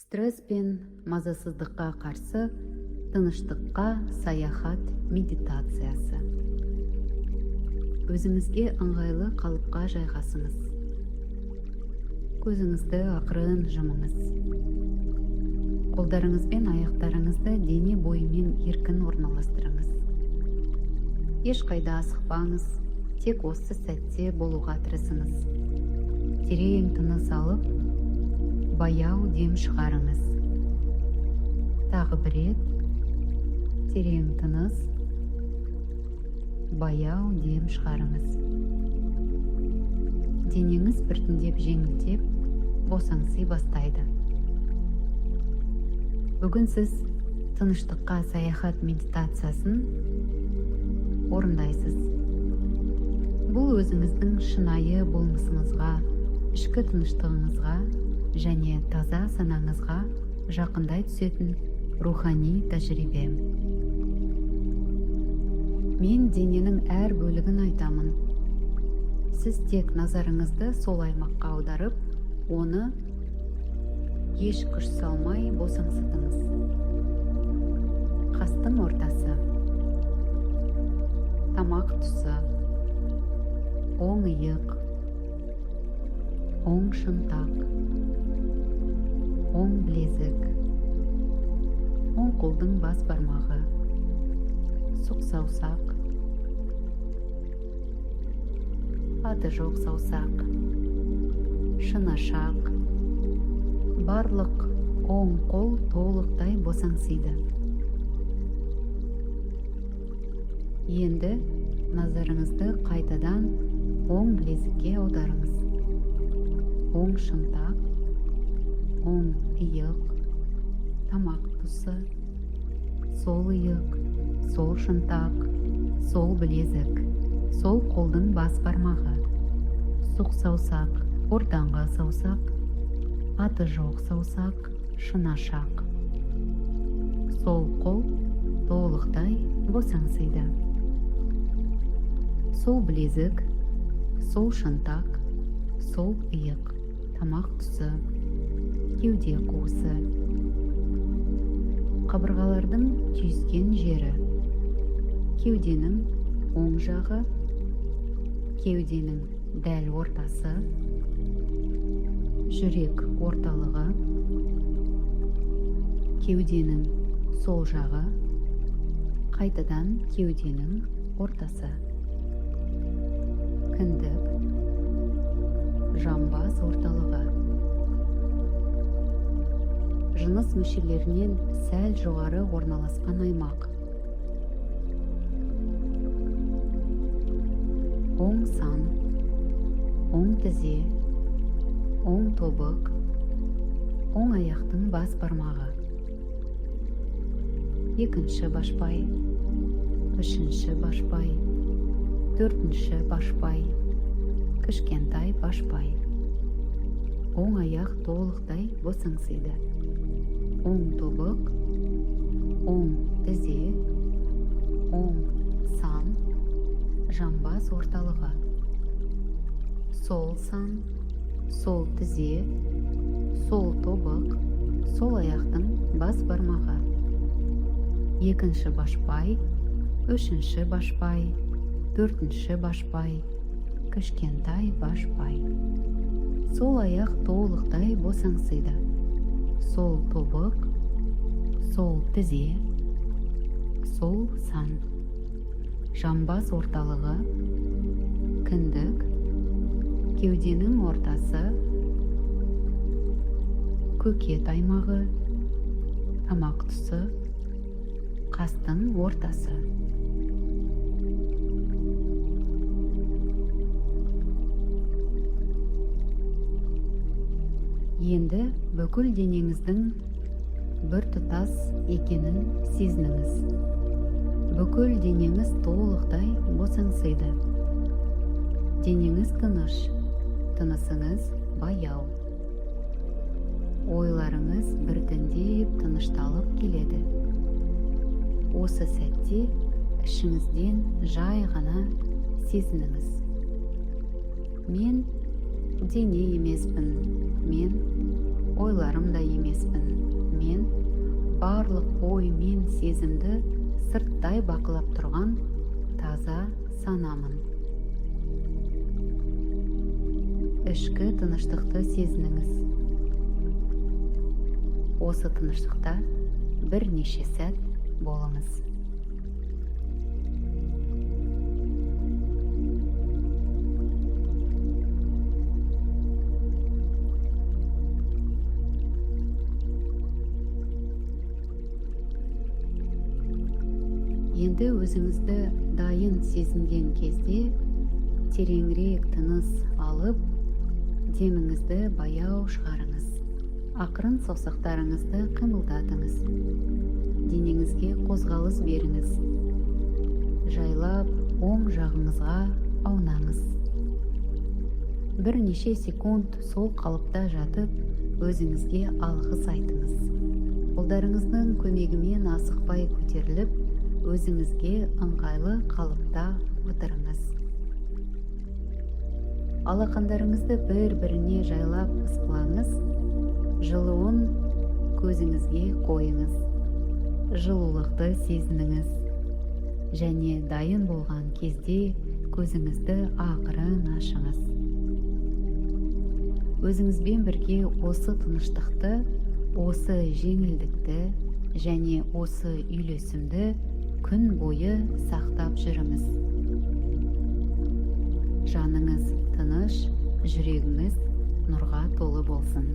Стресс пен мазасыздыққа қарсы тыныштыққа саяхат медитациясы. Өзіңізге ыңғайлы қалыпқа жайғасыңыз. Көзіңізді ақырын жұмыңыз. Қолдарыңыз бен аяқтарыңызды дене бойымен еркін орналастырыңыз. Ешқайда асықпаңыз, тек осы сәтте болуға тырысыңыз. Терең тыныс алып, баяу дем шығарыңыз. Тағы бір рет, терең тыныс, баяу дем шығарыңыз. Денеңіз біртіндеп жеңілдеп, босаңси бастайды. Бүгін сіз тыныштыққа саяхат медитациясын орындайсыз. Бұл өзіңіздің шынайы болмысыңызға, ішкі тыныштығыңызға және таза санаңызға жақындай түсетін рухани тәжірибе. Мен дененің әр бөлігін айтамын. Сіз тек назарыңызды сол аймаққа аударып, оны еш күш салмай босаңсытыңыз. Қастың ортасы, тамақ тұсы, оң иық, оң шынтақ, оң білезік, оң қолдың бас бармағы, сұқ саусақ, аты жоқ саусақ, шынашақ, барлық оң қол толықтай босаңсиды. Енді назарыңызды қайтадан оң білезікке аударыңыз. Оң шынтақ, оң иық, тамақ тұсы, сол иық, сол шынтақ, сол білезік, сол қолдың бас бармағы, сұқ саусақ, ортаңғы саусақ, аты жоқ саусақ, шынашақ. Сол қол толықтай босаңсиды. Сол білезік, сол шынтақ, сол иық, тамақ тұсы, кеуде қуысы, қабырғалардың түйіскен жері, кеуденің оң жағы, кеуденің дәл ортасы, жүрек орталығы, кеуденің сол жағы, қайтадан кеуденің ортасы, кіндік, жамбас орталығы, жыныс мүшелерінен сәл жоғары орналасқан аймақ, оң сан, оң тізе, оң тобық, оң аяқтың бас бармағы, екінші башпай, үшінші башпай, төртінші башпай, кішкентай башпай. Оң аяқ толықтай босаңсиды. Оң тобық, оң тізе, оң сан, жамбас орталығы, сол сан, сол тізе, сол тобық, сол аяқтың бас бармағы, екінші башпай, үшінші башпай, төртінші башпай, кішкентай башпай. Сол аяқ толықтай босаңсиды. Сол тобық, сол тізе, сол сан, жамбас орталығы, кіндік, кеуденің ортасы, көкет аймағы, тамақ тұсы, қастың ортасы. Енді бүкіл денеңіздің бір тұтас екенін сезініңіз. Бүкіл денеңіз толықтай босаңсиды. Денеңіз тыныш, тынысыңыз баяу. Ойларыңыз біртіндеп тынышталып келеді. Осы сәтте ішіңізден жай ғана сезініңіз. Мен дене емеспін, мен ойларым да емеспін. барлық ой мен сезімді сырттай бақылап тұрған таза санамын. Ішкі тыныштықты сезініңіз. Осы тыныштықта бірнеше сәт болыңыз. Енді өзіңізді дайын сезінген кезде тереңірек тыныс алып, деміңізді баяу шығарыңыз. Ақырын саусақтарыңызды қимылдатыңыз. Денеңізге қозғалыс беріңіз. Жайлап оң жағыңызға аунаңыз. Бірнеше секунд сол қалыпта жатып, өзіңізге алғыс айтыңыз. Қолдарыңыздың көмегімен асықпай көтеріліп, өзіңізге ыңғайлы қалыпта отырыңыз. Алақандарыңызды бір-біріне жайлап ысқылаңыз. Жылуын көзіңізге қойыңыз. Жылулықты сезініңіз. Және дайын болған кезде көзіңізді ақырын ашыңыз. Өзіңізбен бірге осы тыныштықты, осы жеңілдікті және осы үйлесімді күн бойы сақтап жүріңіз. Жаныңыз тыныш, жүрегіңіз нұрға толы болсын.